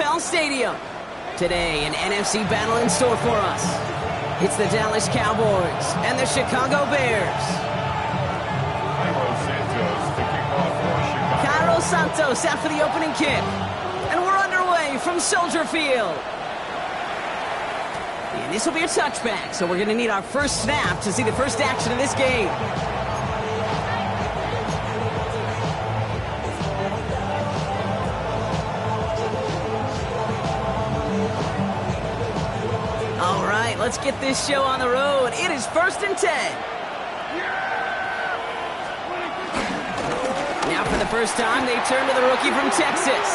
NFL Stadium. Today, an NFC battle in store for us. It's the Dallas Cowboys and the Chicago Bears. Cairo Santos out for the opening kick. And we're underway from Soldier Field. And this will be a touchback, so we're going to need our first snap to see the first action of this game. All right, let's get this show on the road. It is 1st and 10. Now for the first time, they turn to the rookie from Texas.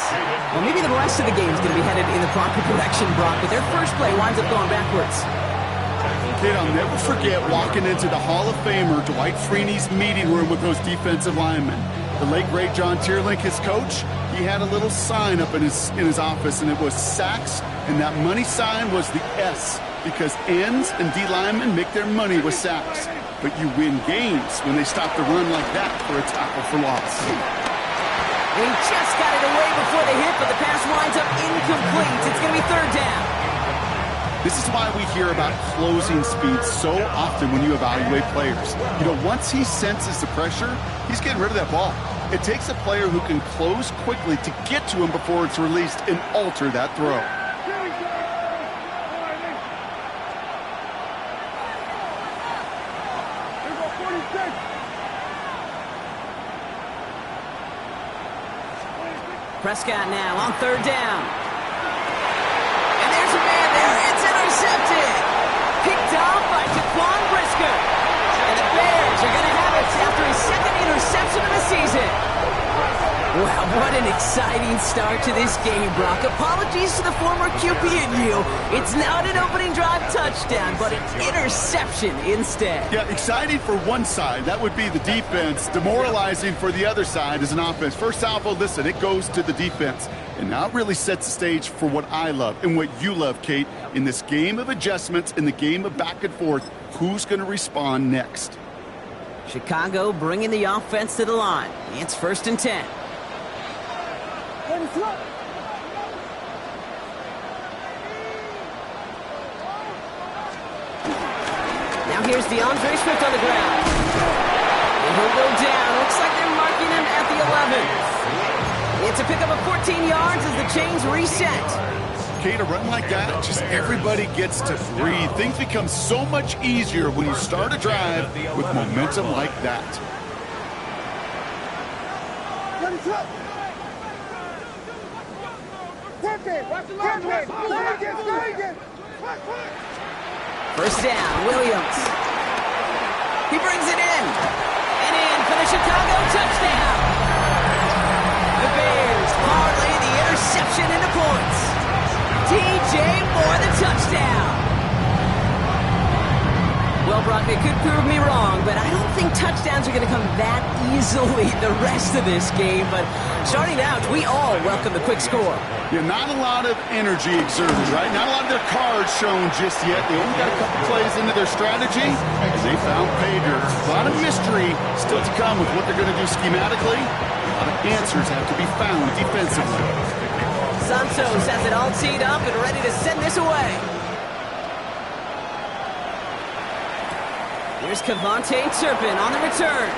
Well, maybe the rest of the game is going to be headed in the proper direction, Brock, but their first play winds up going backwards. Kid, I'll never forget walking into the Hall of Famer Dwight Freeney's meeting room with those defensive linemen. The late, great John Tierlink, his coach, he had a little sign up in his office, and it was sacks, and that money sign was the S, because ends and D linemen make their money with sacks. But you win games when they stop the run like that for a tackle for loss. He just got it away before the hit, but the pass winds up incomplete. It's going to be 3rd down. This is why we hear about closing speed so often when you evaluate players. You know, once he senses the pressure, he's getting rid of that ball. It takes a player who can close quickly to get to him before it's released and alter that throw. Prescott now on 3rd down. And there's a man there. It's intercepted. Picked off by Jaquan Brisker. And the Bears are going to have it after his 2nd interception of the season. Wow, what an exciting start to this game, Brock. Apologies to the former QB and you. It's not an opening drive touchdown, but an interception instead. Yeah, exciting for one side. That would be the defense. Demoralizing for the other side as an offense. First salvo, listen, it goes to the defense. And now it really sets the stage for what I love and what you love, Kate. In this game of adjustments, in the game of back and forth, who's going to respond next? Chicago bringing the offense to the line. It's 1st and 10. Now here's DeAndre Swift on the ground. And he'll go down. Looks like they're marking him at the 11. It's a pickup of 14 yards as the chains reset. Kate, a run like that, just everybody gets to breathe. Things become so much easier when you start a drive with momentum like that. First down, Williams. He brings it in. And in for the Chicago touchdown. The Bears parlay the interception into points. DJ Moore the touchdown. Well, Brock, they could prove me wrong, but I don't think touchdowns are going to come that easily the rest of this game. But starting out, we all welcome the quick score. Yeah, not a lot of energy exerted, right? Not a lot of their cards shown just yet. They only got a couple plays into their strategy, and they found pay dirt. A lot of mystery still to come with what they're going to do schematically. A lot of answers have to be found defensively. Santos has it all teed up and ready to send this away. Here's Kevontae Turpin on the return.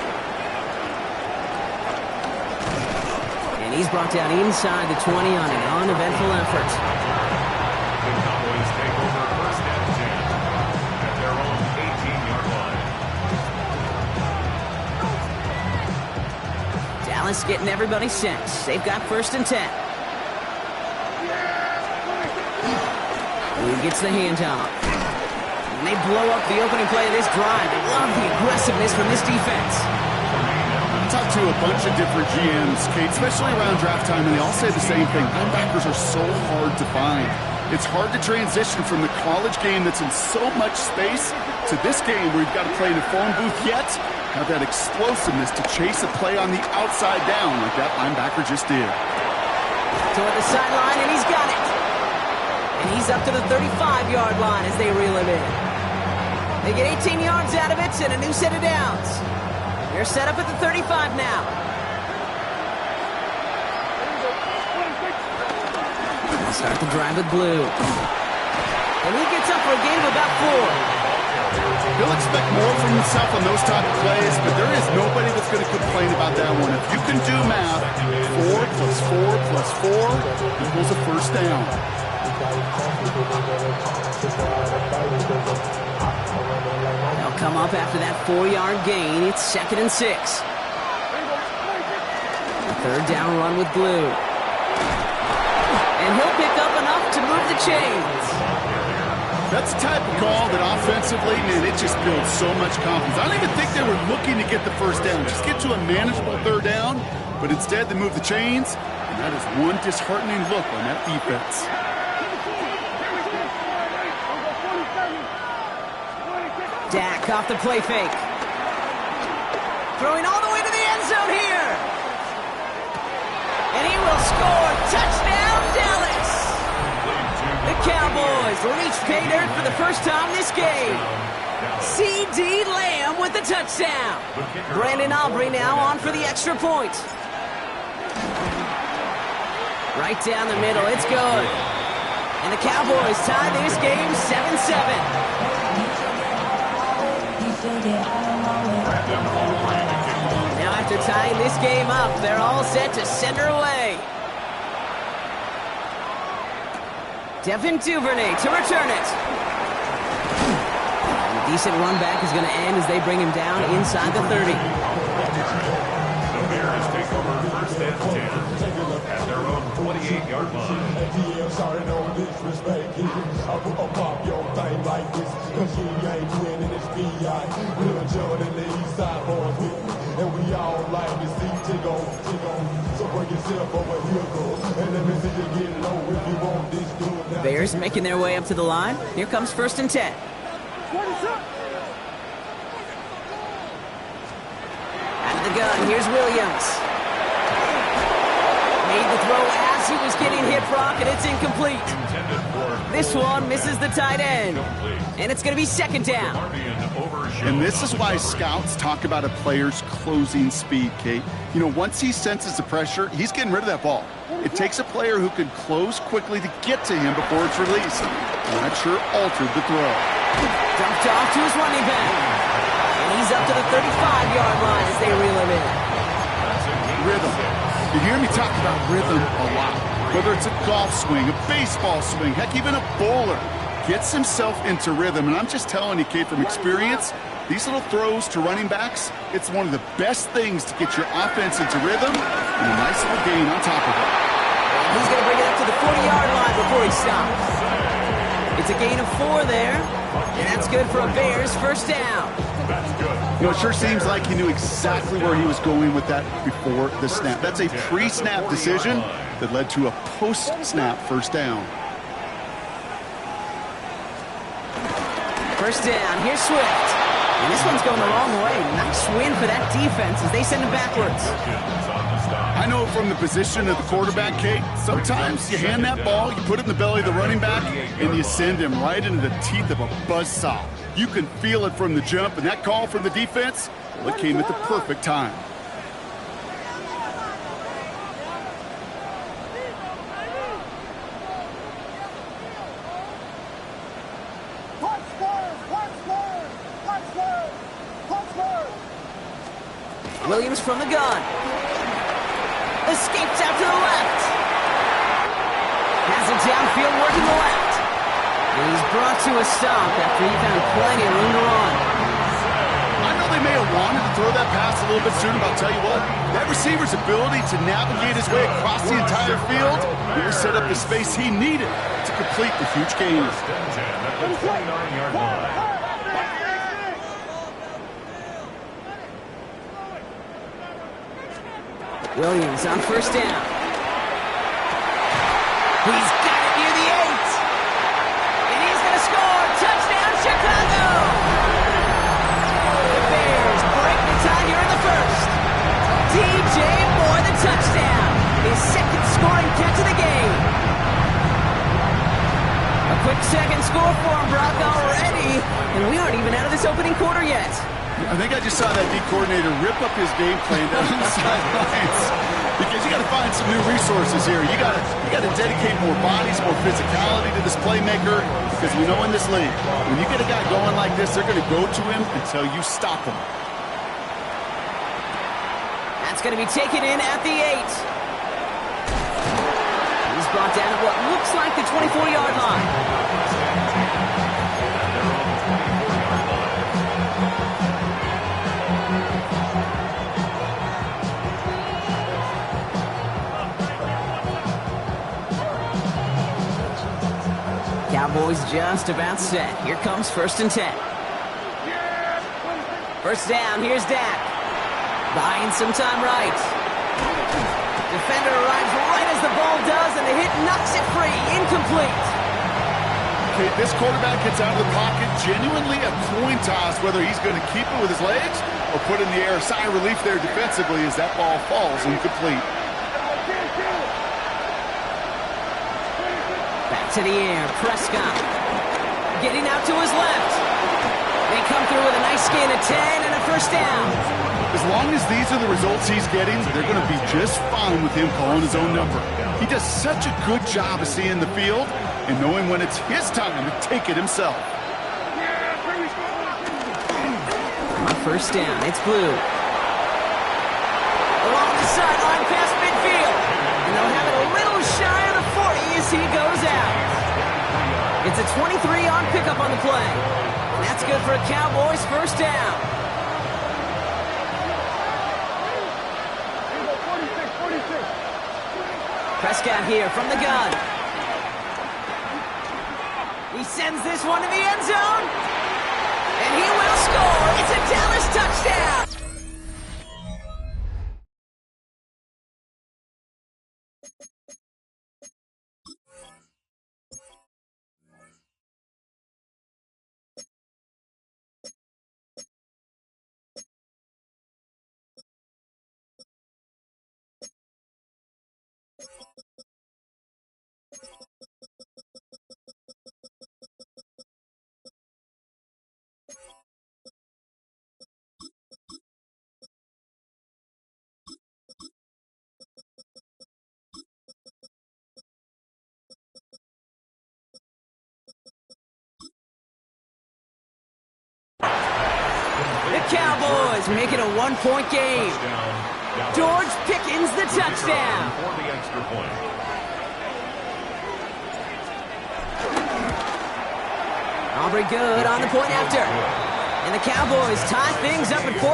And he's brought down inside the 20 on an uneventful effort. The Cowboys take over 1st and 10 at their own 18-yard line. Dallas getting everybody set. They've got 1st and 10. Who gets the handoff? And they blow up the opening play of this drive. They love the aggressiveness from this defense. I talked to a bunch of different GMs, Kate, especially around draft time, and they all say the same thing. Linebackers are so hard to find. It's hard to transition from the college game that's in so much space to this game where you've got to play in a phone booth yet have that explosiveness to chase a play on the outside down like that linebacker just did. Toward the sideline, and he's got it. And he's up to the 35-yard line as they reel him in. They get 18 yards out of it and a new set of downs. They're set up at the 35 now. Start the drive with Blue. And he gets up for a gain of about 4. He'll expect more from himself on those type of plays, but there is nobody that's going to complain about that one. If you can do math, 4 plus 4 plus 4 equals a first down. They'll come up after that 4-yard gain. It's 2nd and 6. A 3rd down run with Blue. And he'll pick up enough to move the chains. That's the type of call that offensively, man, it just builds so much confidence. I don't even think they were looking to get the first down. Just get to a manageable 3rd down, but instead they move the chains, and that is one disheartening look on that defense. Dak off the play fake. Throwing all the way to the end zone here. And he will score. Touchdown, Dallas. The Cowboys reach pay dirt for the first time this game. C.D. Lamb with the touchdown. Brandon Aubrey now on for the extra point. Right down the middle. It's good. And the Cowboys tie this game 7-7. Now after tying this game up, they're all set to send her away. Devin Duvernay to return it. And a decent run back is going to end as they bring him down inside the 30. The Bears take over 1st and 10 at their own 28-yard line. Bears making their way up to the line. Here comes 1st and 10. Out of the gun, here's Williams. Made the throw as he was getting hit, Brock, and it's incomplete. This one misses the tight end. And it's going to be 2nd down. And this is why scouts talk about a player's closing speed, Kate. You know, once he senses the pressure, he's getting rid of that ball. It takes a player who can close quickly to get to him before it's released. And that sure altered the throw. Dumped off to his running back. And he's up to the 35-yard line as they reel him in. Rhythm. You hear me talk about rhythm a lot. Whether it's a golf swing, a baseball swing, heck, even a bowler gets himself into rhythm. And I'm just telling you, Kate, from experience, these little throws to running backs, it's one of the best things to get your offense into rhythm and a nice little gain on top of it. And he's going to bring it up to the 40-yard line before he stops. It's a gain of 4 there, and that's good for a Bears 1st down. That's good. You know, it sure seems like he knew exactly where he was going with that before the snap. That's a pre-snap decision that led to a post-snap 1st down. 1st down, here's Swift. And this one's going the wrong way. Nice win for that defense as they send him backwards. I know from the position of the quarterback, Kate, sometimes you hand that ball, you put it in the belly of the running back, and you send him right into the teeth of a buzzsaw. You can feel it from the jump, and that call from the defense, well, it came at the perfect time. Williams from the gun. Escapes out to the left. Has it downfield working the left. And he's brought to a stop after he found plenty of room to run. I know they may have wanted to throw that pass a little bit sooner, but I'll tell you what, that receiver's ability to navigate his way across the entire field really set up the space he needed to complete the huge gain. 1st and 10 at the 29-yard line. Williams on 1st down. He's got it near the 8. And he's going to score. Touchdown, Chicago. The Bears break the tie here in the 1st. DJ Moore, the touchdown. His 2nd scoring catch of the game. A quick 2nd score for him, Brock, already. And we aren't even out of this opening quarter yet. I think I just saw that D coordinator rip up his game plan down the sidelines. Because you got to find some new resources here. You got to dedicate more bodies, more physicality to this playmaker. Because we know in this league, when you get a guy going like this, they're going to go to him until you stop him. That's going to be taken in at the 8. He's brought down at what looks like the 24-yard line. Cowboys just about set. Here comes 1st and 10. First down, here's Dak. Buying some time right. Defender arrives right as the ball does, and the hit knocks it free. Incomplete. Okay, this quarterback gets out of the pocket. Genuinely a coin toss whether he's going to keep it with his legs or put in the air. Sigh of relief there defensively as that ball falls incomplete. To the air, Prescott getting out to his left. They come through with a nice gain of 10 and a first down. As long as these are the results he's getting, they're going to be just fine with him calling his own number. He does such a good job of seeing the field and knowing when it's his time to take it himself. On first down, it's Blue. Along the sideline past midfield. And they'll have it a little shy of the 40 as he goes out. It's a 23-yard pickup on the play. And that's good for a Cowboys first down. Prescott here from the gun. He sends this one to the end zone. And he will score. It's a Dallas touchdown. Cowboys make it a one-point game. George Pickens the touchdown. For the extra point. Aubrey good on the point after. And the Cowboys tie things up at 14.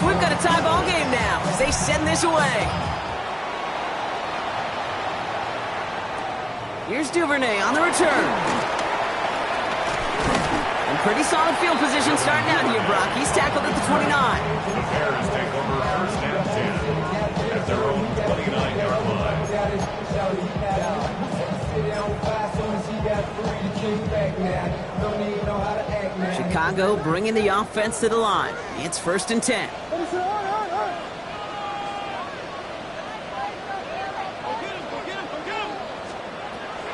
So we've got a tie ball game now as they send this away. Here's Duvernay on the return. And pretty solid field position starting out here, Brock. He's tackled at the 29. The Bears take over first and 10 at their own 29-yard line. Chicago bringing the offense to the line. It's 1st and 10.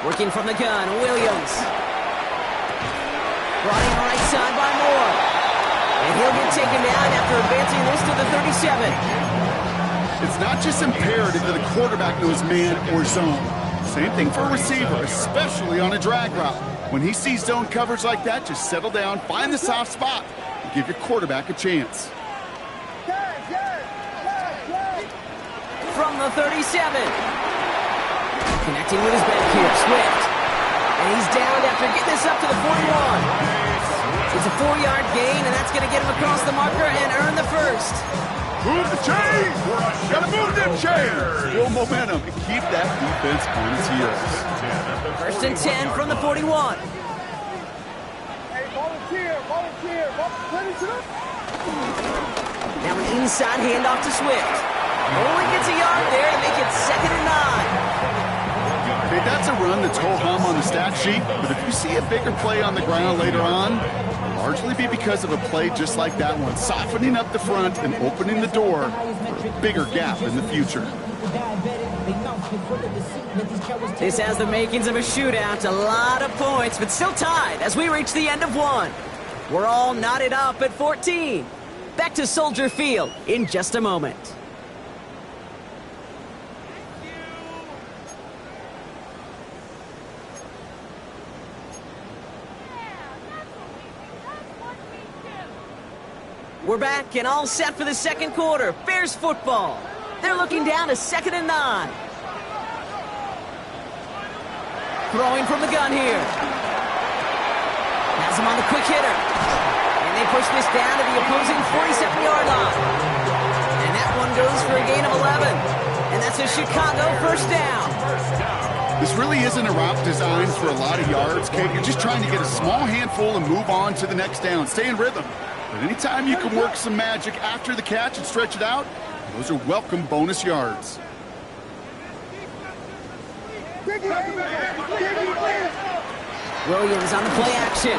Working from the gun, Williams. Brought in right side by Moore. And he'll get taken down after advancing this to the 37. It's not just imperative that a quarterback knows man or zone. Same thing for a receiver, especially on a drag route. When he sees zone coverage like that, just settle down, find the soft spot, and give your quarterback a chance. From the 37. Connecting with his back here, Swift. And he's down after getting this up to the 41. It's a 4-yard gain, and that's going to get him across the marker and earn the first. Move the chains! Gotta move them chains! Build momentum and keep that defense on its heels. 1st and 10 from the 41. Hey, volunteer! Now an inside handoff to Swift. Only gets a yard there to make it 2nd and 9. Okay, that's a run that's ho-hum on the stat sheet, but if you see a bigger play on the ground later on, it'll largely be because of a play just like that one, softening up the front and opening the door for a bigger gap in the future. This has the makings of a shootout, a lot of points, but still tied as we reach the end of one. We're all knotted up at 14. Back to Soldier Field in just a moment. We're back and all set for the second quarter. Bears football. They're looking down to 2nd and 9. Throwing from the gun here. Has him on the quick hitter. And they push this down to the opposing 47-yard line. And that one goes for a gain of 11. And that's a Chicago first down. This really isn't a route designed for a lot of yards, Kate. You're just trying to get a small handful and move on to the next down. Stay in rhythm. But anytime you can work some magic after the catch and stretch it out, those are welcome bonus yards. Williams on the play action.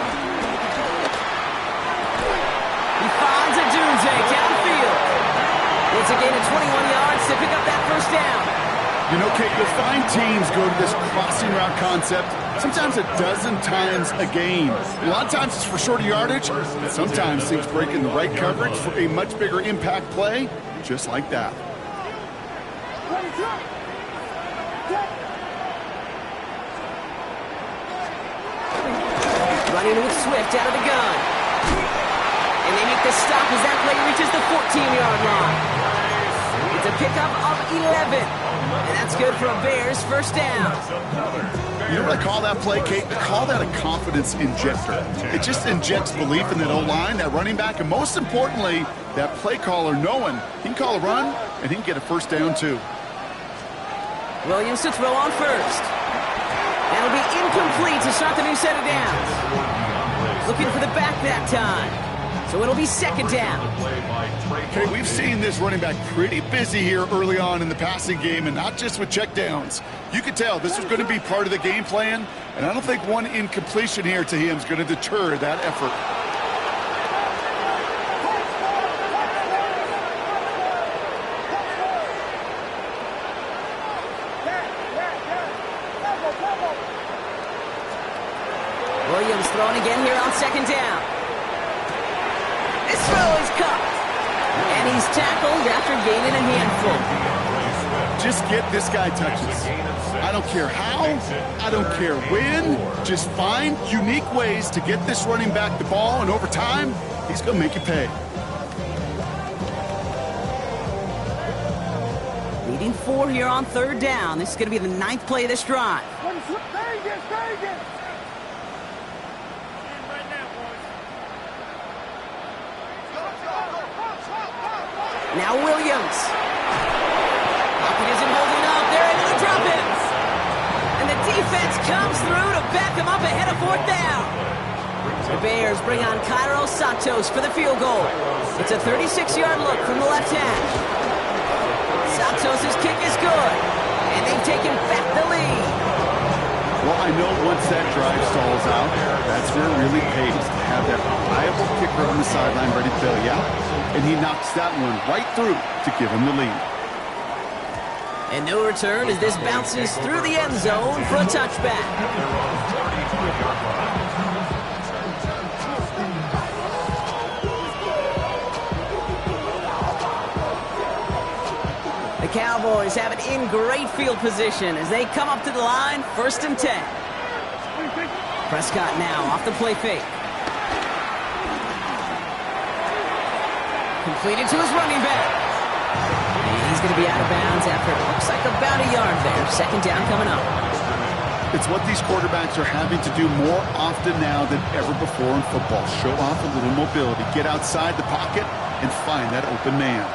He finds Odunze downfield. It's a gain of 21 yards to pick up that first down. You know, Kate, you'll find teams go to this crossing route concept sometimes a dozen times a game. A lot of times it's for shorter yardage, but sometimes things break in the right coverage for a much bigger impact play, just like that. Running with Swift out of the gun. And they make the stop as that play reaches the 14-yard line. It's a pickup of 11. And that's good for a Bears first down. You know what I call that play, Kate? I call that a confidence injector. It just injects belief in that O-line, that running back, and most importantly, that play caller knowing he can call a run and he can get a first down too. Williams to throw on first. That'll be incomplete to start the new set of downs. Looking for the back that time. So it'll be second down. Okay, we've seen this running back pretty busy here early on in the passing game, and not just with checkdowns. You could tell this was going to be part of the game plan, and I don't think one incompletion here to him is going to deter that effort. Williams throwing again here on second down. This throw is caught. And he's tackled after gaining a handful. Just get this guy touches. I don't care how, I don't care when. Just find unique ways to get this running back the ball, and over time, he's going to make you pay. Leading 4 here on third down. This is going to be the 9th play of this drive. Now Williams. Pocket isn't holding up. They're into the drop-ins. And the defense comes through to back them up ahead of fourth down. The Bears bring on Cairo Santos for the field goal. It's a 36-yard look from the left hash. Santos' kick is good. And they've taken back the lead. Well, I know once that drive stalls out, that's where it really pays to have that reliable kicker on the sideline ready to bail you out. And he knocks that one right through to give him the lead. And no return as this bounces through the end zone for a touchback. The Cowboys have it in great field position as they come up to the line, 1st and 10. Prescott now off the play fake. Completed to his running back. And he's going to be out of bounds after it looks like about a yard there. Second down coming up. It's what these quarterbacks are having to do more often now than ever before in football. Show off a little mobility. Get outside the pocket and find that open man.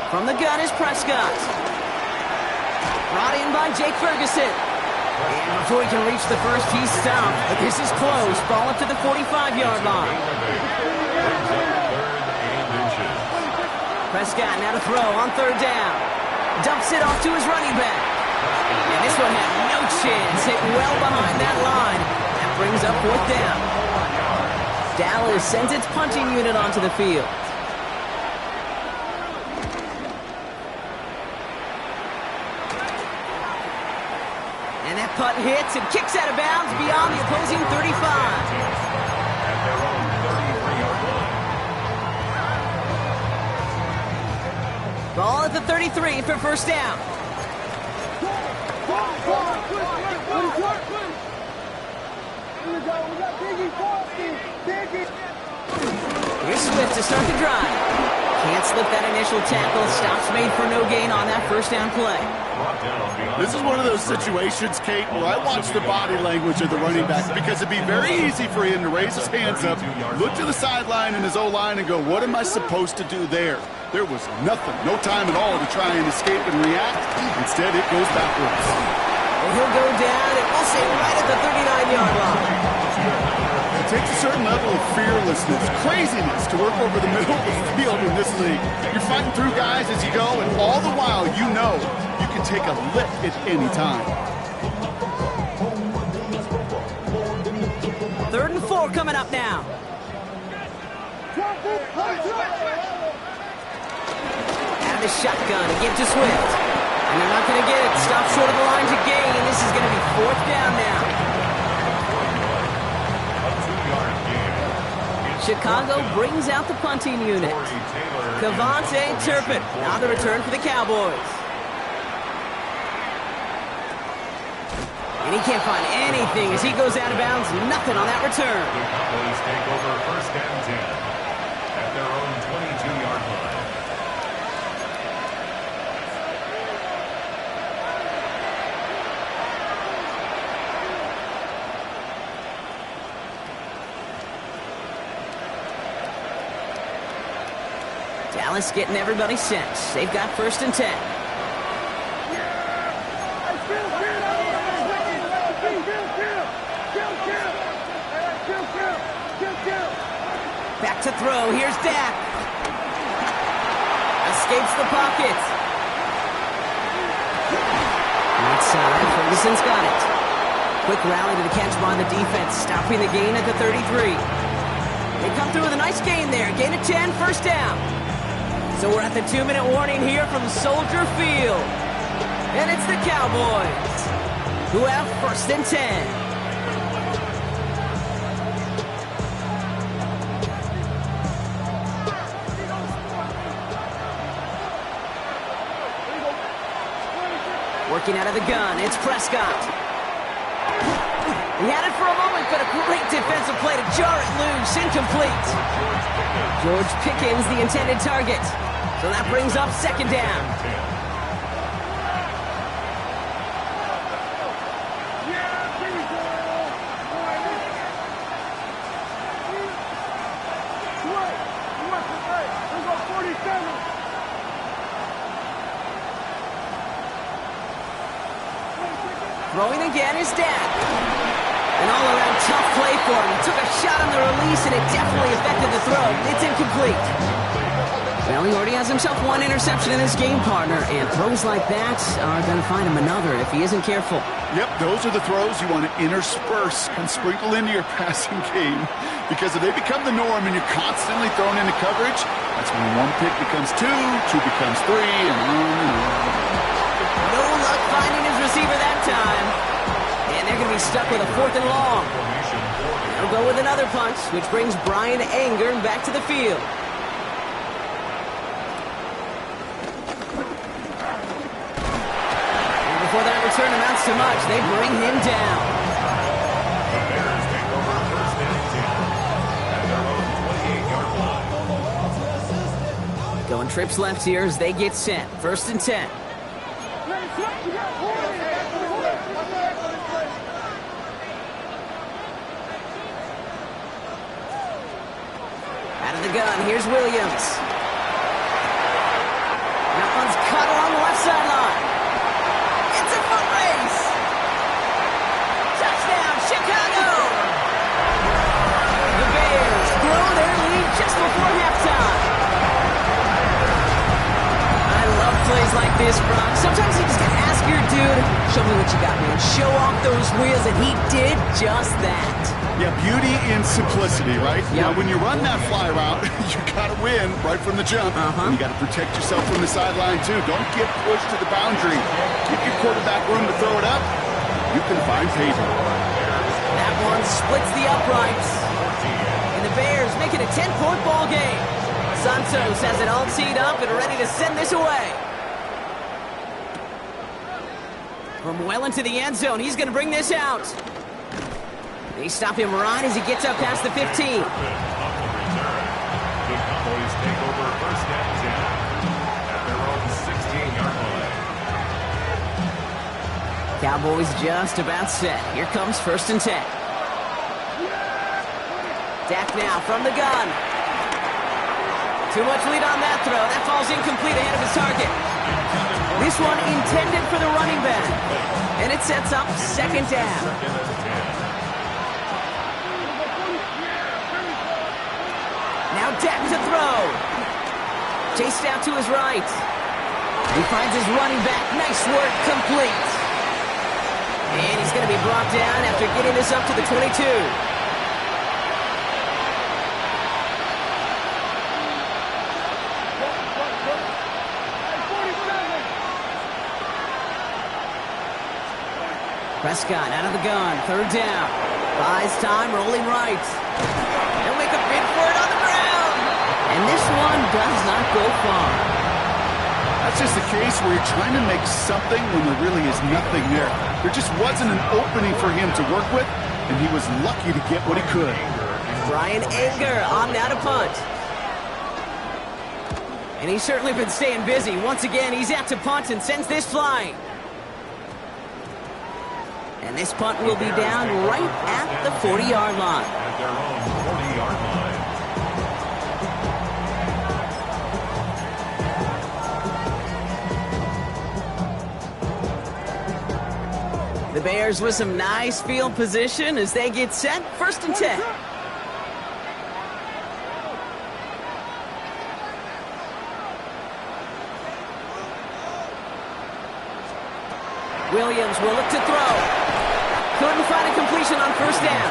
From the gun is Prescott. Brought in by Jake Ferguson. And before he can reach the first, he's stopped. But this is close. Ball up to the 45-yard line. Prescott now to throw on third down. Dumps it off to his running back. And this one had no chance. Hit well behind that line. That brings up fourth down. Dallas sends its punting unit onto the field. And that punt hits and kicks out of bounds beyond the opposing 35. Ball at the 33 for first down. Here's Swift to start the drive. Can't slip that initial tackle. Stops made for no gain on that first down play. This is one of those situations, Kate, where I watch the body language of the running back because it'd be very easy for him to raise his hands up, look to the sideline and his O-line and go, what am I supposed to do there? There was nothing, no time at all to try and escape and react. Instead, it goes backwards. And he'll go down, and we'll say right at the 39-yard line. It takes a certain level of fearlessness, craziness to work over the middle of the field in this league. You're fighting through guys as you go, and all the while you know you can take a lick at any time. 3rd and 4 coming up now. Out of the shotgun, a give to Swift. And they're not going to get it. Stop short of the line to gain. This is going to be 4th down now. Chicago brings out the punting unit. Cavante Turpin on the return for the Cowboys. And he can't find anything as he goes out of bounds. Nothing on that return. The Cowboys take over first and 10 at their own 22-yard line. Dallas getting everybody set. They've got 1st and 10. Back to throw. Here's Dak. Escapes the pocket. Right side. Ferguson's got it. Quick rally to the catch by the defense, stopping the gain at the 33. They come through with a nice gain there. Gain of 10, first down. So we're at the 2-minute warning here from Soldier Field. And it's the Cowboys who have 1st and 10. Working out of the gun, it's Prescott. He had it for a moment, but a great defensive play to jar it loose. Incomplete. George Pickens, the intended target. So that brings up 2nd down. Throwing again is Dak. An all-around tough play for him. He took a shot on the release, and it definitely affected the throw. It's incomplete. Well, he already has himself one interception in this game, partner, and throws like that are going to find him another if he isn't careful. Yep, those are the throws you want to intersperse and sprinkle into your passing game, because if they become the norm and you're constantly thrown into coverage, that's when one pick becomes two becomes three, and on and on. No luck finding his receiver that time. And they're going to be stuck with a 4th and long. They'll go with another punt, which brings Brian Anger back to the field. And before that return amounts to much, they bring him down. The Bears take over first and 10 at their own 28-yard line. Going trips left here as they get set. 1st and 10. Out of the gun, here's Williams. That one's cut along the left sideline. It's a foot race. Touchdown, Chicago! The Bears grow their lead just before halftime. I love plays like this, Brock. Sometimes you just gotta ask your dude, show me what you got, man. Show off those wheels, and he did just that. Yeah, beauty in simplicity, right? Yep. Now, when you run that fly route, you got to win right from the jump. And you got to protect yourself from the sideline, too. Don't get pushed to the boundary. Give your quarterback room to throw it up. You can find pavement. That one splits the uprights. And the Bears make it a 10-point ball game. Santos has it all teed up and ready to send this away. From well into the end zone, he's going to bring this out. They stop him right as he gets up past the 15. The Cowboys take over first and 10 at their own 16-yard line. Cowboys just about set. Here comes first and 10. Dak now from the gun. Too much lead on that throw. That falls incomplete ahead of his target. This one intended for the running back. And it sets up second down. Now Dak to throw. Chased out to his right. He finds his running back. Nice work, complete. And he's going to be brought down after getting this up to the 22. Prescott out of the gun, third down. Buys time, rolling right. He'll make a bid for it on the ground. And this one does not go far. That's just the case where you're trying to make something when there really is nothing there. There just wasn't an opening for him to work with, and he was lucky to get what he could. Brian Anger on now to punt. And he's certainly been staying busy. Once again, he's out to punt and sends this flying. And this punt will be down right at the 40-yard line. At their own 40-yard line. The Bears with some nice field position as they get set. First and 10. Williams will look to throw. Couldn't find a completion on first down.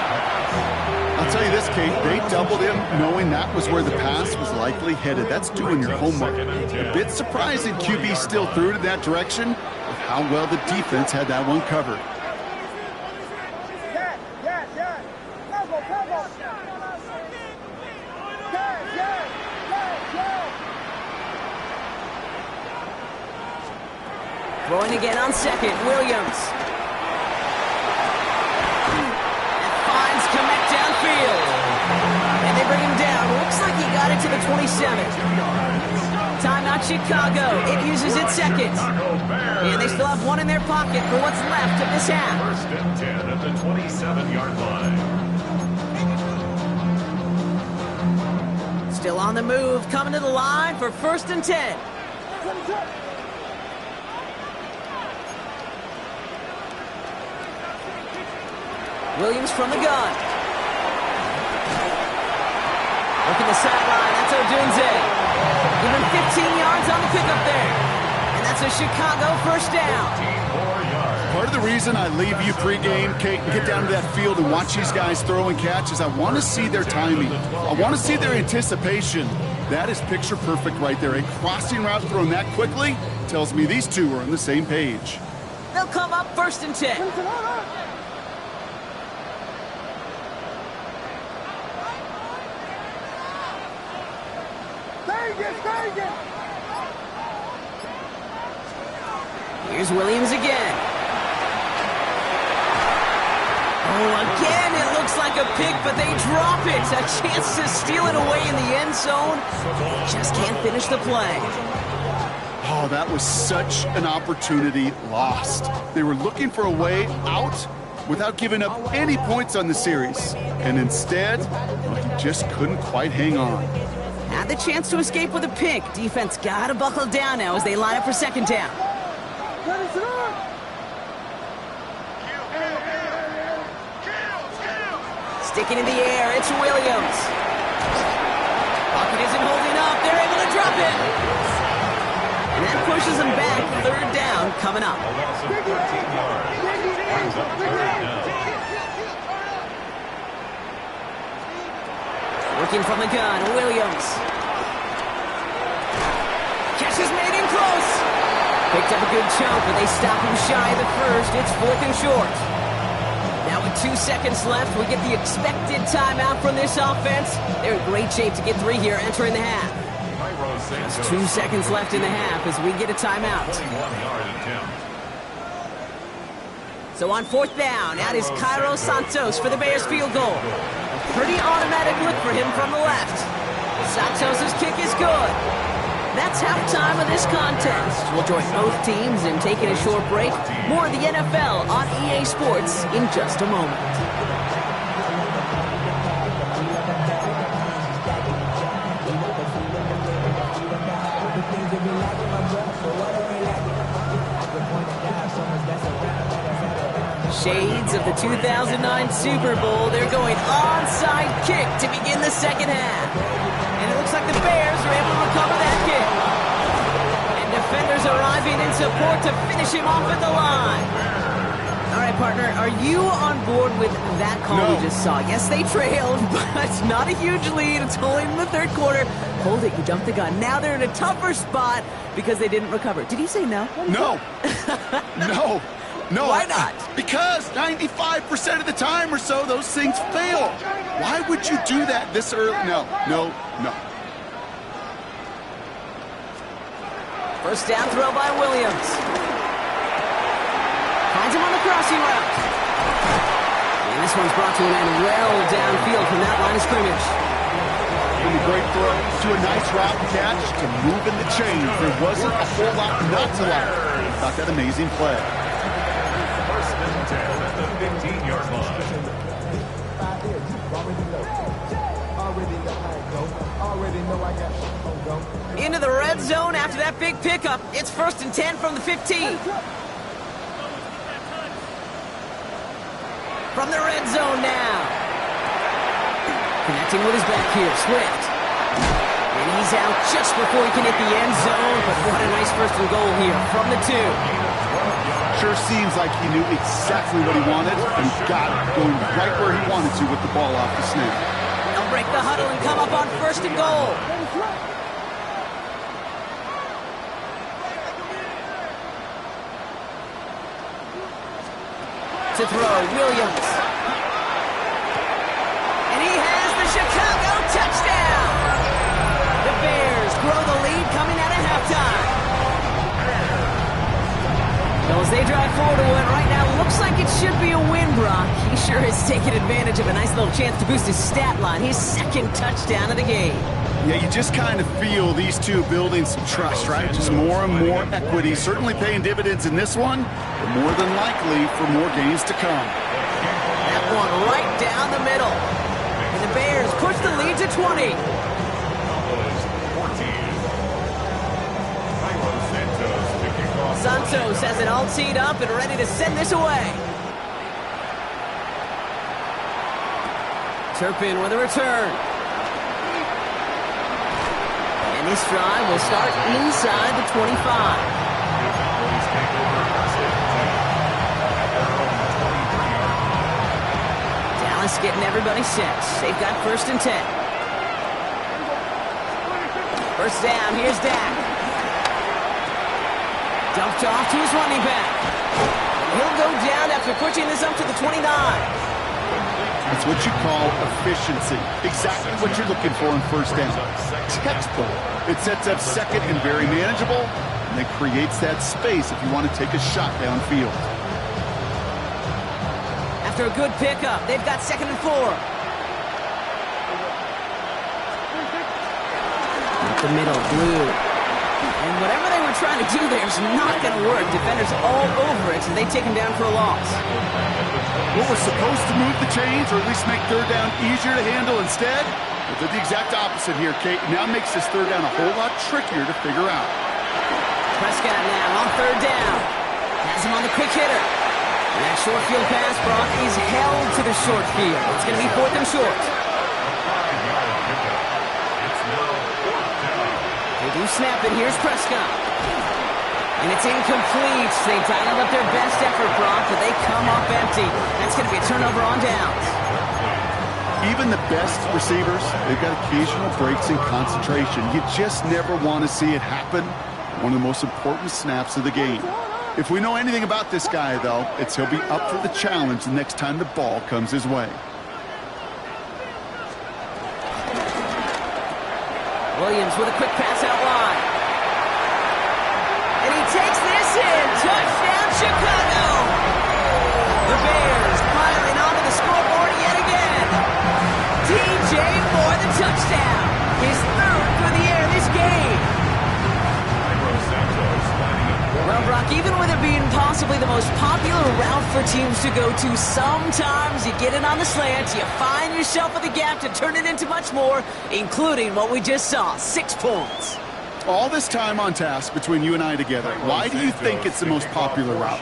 I'll tell you this, Kate, they doubled him knowing that was where the pass was likely headed. That's doing your homework. A bit surprising QB still threw it in that direction with how well the defense had that one covered. Throwing again on second, Williams. Finds Kmet downfield. And they bring him down. Looks like he got it to the 27. Timeout Chicago. It uses its second. And they still have one in their pocket for what's left of this half. First and 10 at the 27-yard line. Still on the move, coming to the line for first and 10. Williams from the gun. Working the sideline, that's Odunze. Even 15 yards on the pickup there. And that's a Chicago first down. Part of the reason I leave you pregame, Kate, and get down to that field and watch these guys throw and catch is I want to see their timing. I want to see their anticipation. That is picture perfect right there. A crossing route thrown that quickly tells me these two are on the same page. They'll come up first and 10. Here's Williams again. Oh, again, it looks like a pick, but they drop it. A chance to steal it away in the end zone. Just can't finish the play. Oh, that was such an opportunity lost. They were looking for a way out without giving up any points on the series. And instead, well, he just couldn't quite hang on. Had the chance to escape with a pick. Defense got to buckle down now as they line up for second down. Sticking in the air, it's Williams. Pocket isn't holding up. They're able to drop it. And that pushes them back. Third down coming up. Working from the gun, Williams. Catch is made in close. Picked up a good chunk, but they stop him shy of the first. It's fourth and short. Now with 2 seconds left, we get the expected timeout from this offense. They're in great shape to get 3 here entering the half. Santos. 2 seconds left in the half as we get a timeout. 21-yard attempt. So on 4th down, that is Cairo Santos for the Bears field goal. A pretty automatic look for him from the left. Santos' kick is good. That's halftime of this contest. We'll join both teams in taking a short break. More of the NFL on EA Sports in just a moment. Shades of the 2009 Super Bowl. They're going onside kick to begin the second half. And it looks like the Bears are able to recover that kick. And defenders arriving in support to finish him off at the line. All right, partner, are you on board with that call we just saw? Yes, they trailed, but not a huge lead. It's only in the third quarter. Hold it, you jumped the gun. Now they're in a tougher spot because they didn't recover. Did he say no? No. No. No. Why not? Because 95% of the time or so, those things fail. Why would you do that this early? No. First down throw by Williams. Finds him on the crossing route. And this one's brought to an end well downfield from that line of scrimmage. And a great throw to a nice route catch to move in the chain. There wasn't a whole lot not to like about that amazing play. First and 10 at the 15-yard line. Into the red zone after that big pickup. It's 1st and 10 from the 15. From the red zone now. Connecting with his back here, Swift. And he's out just before he can hit the end zone, but what a nice 1st and goal here from the 2. Sure seems like he knew exactly what he wanted and got it going right where he wanted to with the ball off the snap. They'll break the huddle and come up on 1st and goal. To throw, Williams. And he has the Chicago touchdown. The Bears grow the lead coming out of halftime. So as they drive forward to what right now looks like it should be a win, Brock. He sure has taken advantage of a nice little chance to boost his stat line. His 2nd touchdown of the game. Yeah, you just kind of feel these two building some trust, right? Just more and more equity. Certainly paying dividends in this one, but more than likely for more games to come. That one right down the middle. And the Bears push the lead to 20. Cowboys 14. Cairo Santos picking off. Santos has it all teed up and ready to send this away. Turpin with a return. And this drive will start inside the 25. Cowboys take over first and 10 at their own 23-yard line. Dallas getting everybody set. They've got 1st and 10. First down, here's Dak. Dumped off to his running back. He'll go down after pushing this up to the 29. It's what you call efficiency. Exactly what you're looking for in 1st down. Textbook. It sets up 2nd and very manageable, and then creates that space if you want to take a shot downfield. After a good pickup, they've got 2nd and 4. Up the middle, Blue. And whatever they were trying to do there is not going to work. Defenders all over it, so they take him down for a loss. What was supposed to move the chains, or at least make 3rd down easier to handle instead, we did the exact opposite here, Kate. Now makes this 3rd down a whole lot trickier to figure out. Prescott now on 3rd down. Has him on the quick hitter. And that short field pass, Brock, is held to the short field. It's going to be 4th and short. They do snap it. Here's Prescott. And it's incomplete. They dialed up their best effort, Brock, but they come up empty. That's going to be a turnover on downs. Even the best receivers, they've got occasional breaks in concentration. You just never want to see it happen. One of the most important snaps of the game. If we know anything about this guy, though, it's he'll be up for the challenge the next time the ball comes his way. Williams with a quick pass out wide. probably the most popular route for teams to go to. Sometimes you get it on the slant, you find yourself in the gap to turn it into much more, including what we just saw, 6 points. All this time on task between you and I together, why do you think it's the most popular route?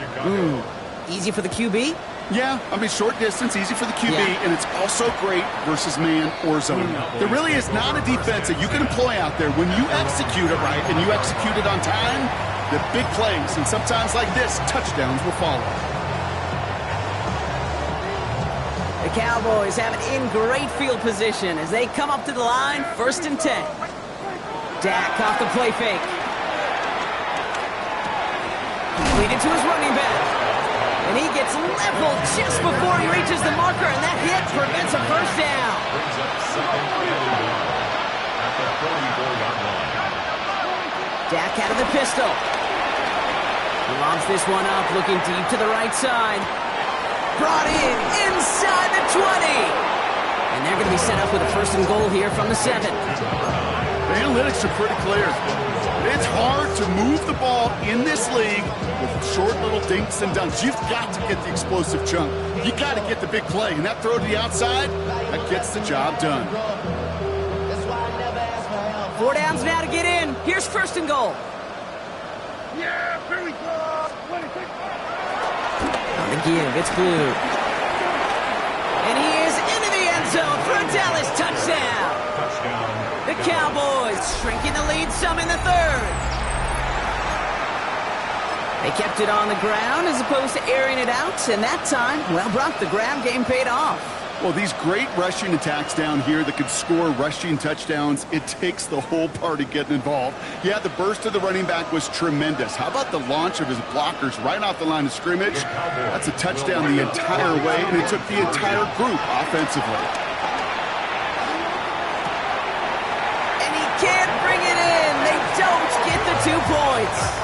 Easy for the QB? Yeah, I mean, short distance, easy for the QB, Yeah. and it's also great versus man or zone. There really is not a defense that you can employ out there when you execute it right and you execute it on time, the big plays, and sometimes like this, touchdowns will follow. The Cowboys have it in great field position as they come up to the line, 1st and 10. Dak off the play fake. Completed to his running back. And he gets leveled just before he reaches the marker, and that hit prevents a first down. Brings up 2nd and 1 at the 44-yard line. Dak out of the pistol. He lobs this one up, looking deep to the right side. Brought in inside the 20. And they're going to be set up with a 1st and goal here from the 7. The analytics are pretty clear. It's hard to move the ball in this league with short little dinks and dunks. You've got to get the explosive chunk. You got to get the big play, and that throw to the outside, that gets the job done. 4 downs now to get in. Here's 1st and goal. Yeah, here we go. 26. On the give, it's Blue. And he is into the end zone for a Dallas touchdown. Touchdown. The Cowboys shrinking the lead some in the 3rd. They kept it on the ground as opposed to airing it out, and that time, well, Brock, the ground game paid off. Well, these great rushing attacks down here that could score rushing touchdowns, it takes the whole party getting involved. Yeah, the burst of the running back was tremendous. How about the launch of his blockers right off the line of scrimmage? That's a touchdown the entire way, and it took the entire group offensively. And he can't bring it in. They don't get the 2 points.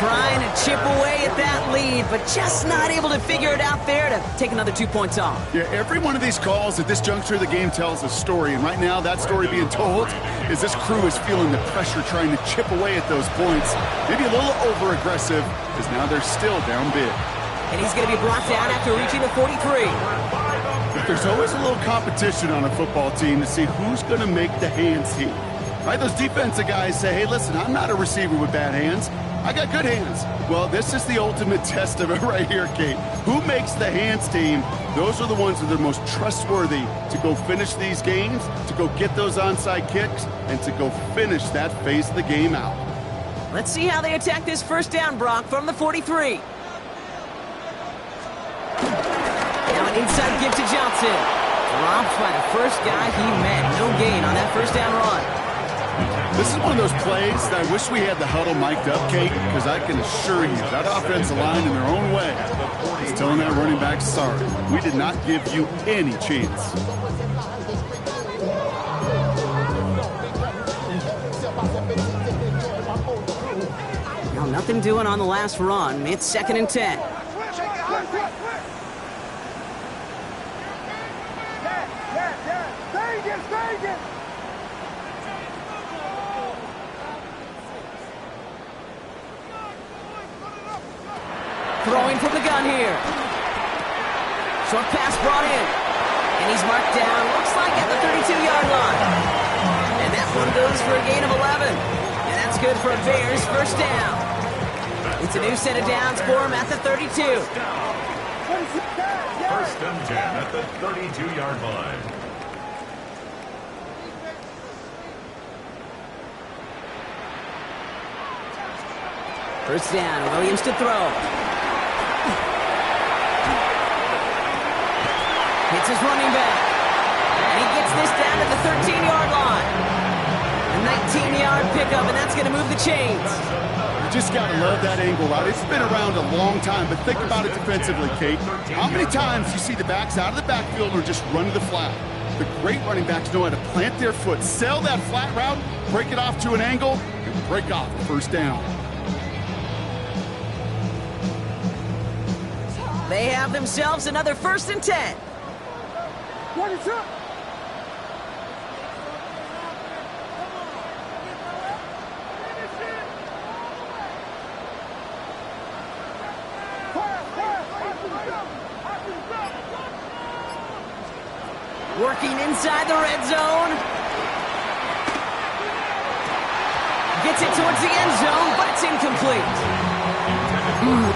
Trying to chip away at that lead, but just not able to figure it out there to take another 2 points off. Yeah, every one of these calls at this juncture of the game tells a story, and right now that story being told is this crew is feeling the pressure trying to chip away at those points. Maybe a little over-aggressive, because now they're still down big. And he's going to be brought down after reaching the 43. There's always a little competition on a football team to see who's going to make the hands team. Right? Those defensive guys say, hey, listen, I'm not a receiver with bad hands. I got good hands. Well, this is the ultimate test of it right here, Kate. Who makes the hands team? Those are the ones that are most trustworthy to go finish these games, to go get those onside kicks, and to go finish that phase of the game out. Let's see how they attack this 1st down, Brock, from the 43. Now an inside give to Johnson. Dropped by the first guy he met. No gain on that 1st down run. This is one of those plays that I wish we had the huddle mic'd up, Kate, because I can assure you that offensive line in their own way is telling that running back, sorry, we did not give you any chance. Now nothing doing on the last run. It's 2nd and 10. Stay again. Throwing from the gun here. Short pass brought in. And he's marked down, looks like at the 32-yard line. And that one goes for a gain of 11. And that's good for a Bears 1st down. It's a new set of downs for him at the 32. 1st and 10 at the 32-yard line. First down, Williams to throw. Hits his running back. And he gets this down to the 13-yard line. A 19-yard pickup, and that's going to move the chains. You just got to love that angle out. It's been around a long time, but think about it defensively, Kate. How many times you see the backs out of the backfield or just run to the flat? The great running backs know how to plant their foot, sell that flat route, break it off to an angle, and break off the 1st down. They have themselves another 1st and 10. 22. Working inside the red zone. Gets it towards the end zone, but it's incomplete.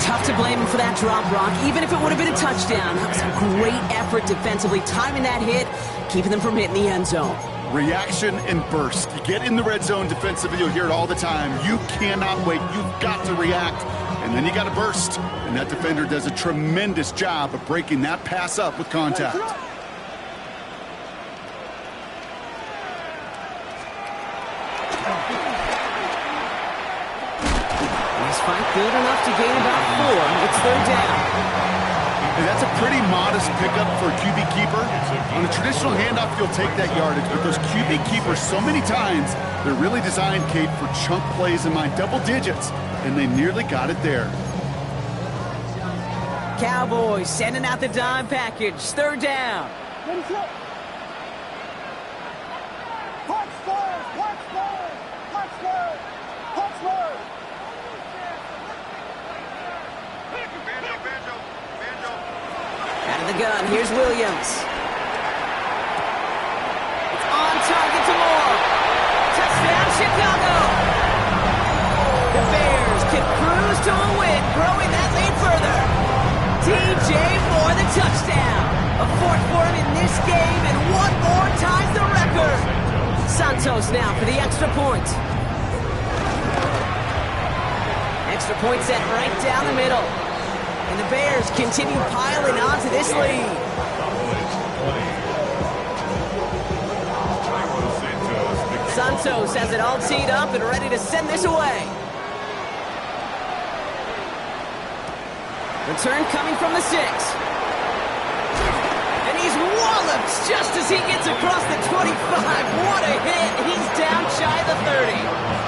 Tough to blame him for that drop, Brock. Even if it would have been a touchdown, that was a great effort defensively, timing that hit, keeping them from hitting the end zone. Reaction and burst. You get in the red zone defensively, you'll hear it all the time. You cannot wait. You've got to react, and then you got to burst. And that defender does a tremendous job of breaking that pass up with contact. Good enough to gain about 4. It's third down. And that's a pretty modest pickup for a QB keeper. On a traditional handoff, you'll take that yardage, but those QB keepers, so many times, they're really designed, Kate, for chunk plays in mind, double digits, and they nearly got it there. Cowboys sending out the dime package. Third down. The gun. Here's Williams. It's on target to Moore. Touchdown, Chicago. The Bears can cruise to a win, growing that lead further. DJ Moore, the touchdown. A fourth for him in this game, and one more ties the record. Santos now for the extra point. Extra point set right down the middle. And the Bears continue piling onto this lead. Santos has it all teed up and ready to send this away. Return coming from the 6. And he's walloped just as he gets across the 25. What a hit. He's down shy of the 30.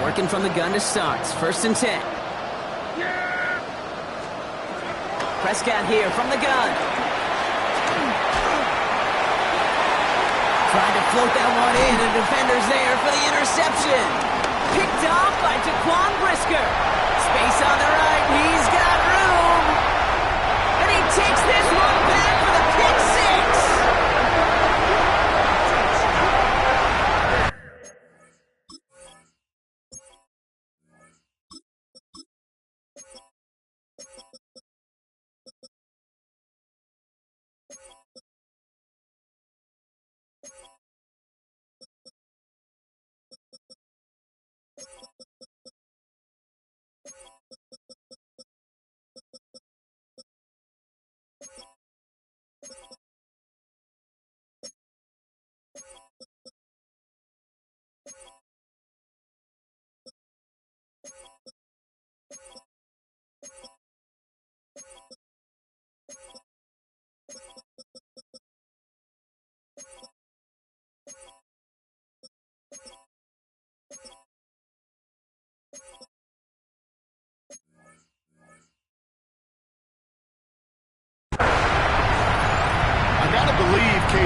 Working from the gun to start. First and 10. Prescott here from the gun. Trying to float that one in, and defender's there for the interception. Picked off by Jaquan Brisker. Space on the right. He's got room. And he takes this one back for the pick 6.